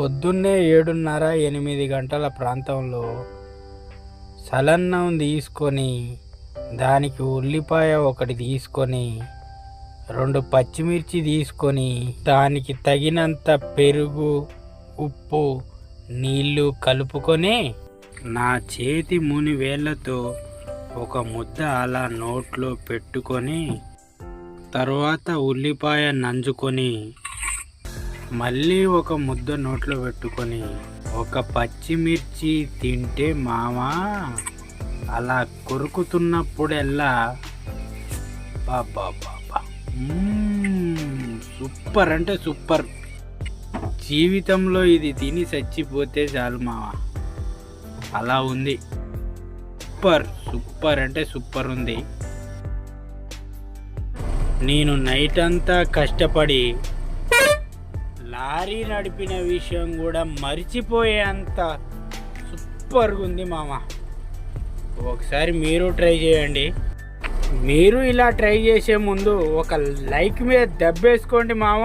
పొద్దున్నే 7:30 గంటల ప్రాంతంలో సలన్నం తీసుకొని దానికి ఉల్లిపాయ ఒకటి తీసుకొని 2 పచ్చిమిర్చి తీసుకొని దానికి తగినంత పెరుగు, ఉప్పు, నీళ్లు కలుపుకొని నా చేతి ముని వేళ్ళతో ఒక ముద్ద అలా నోట్లో పెట్టుకొని తర్వాత ఉల్లిపాయ నంజుకొని మళ్ళీ ఒక ముద్ద నోట్లో పెట్టుకొని ఒక పచ్చిమిర్చి తింటే మామా అలా కొరుకుతున్నప్పుడెల్లా బాబా సూపర్ అంటే సూపర్. జీవితంలో ఇది తిని చచ్చిపోతే చాలు మావా, అలా ఉంది. సూపర్ అంటే సూపర్ ఉంది. నేను నైట్ అంతా కష్టపడి లారీ నడిపిన విషయం కూడా మర్చిపోయేంత సూపర్గా ఉంది మామ. ఒకసారి మీరు ట్రై చేయండి. మీరు ఇలా ట్రై చేసే ముందు ఒక లైక్ మీద దెబ్బేసుకోండి మామ.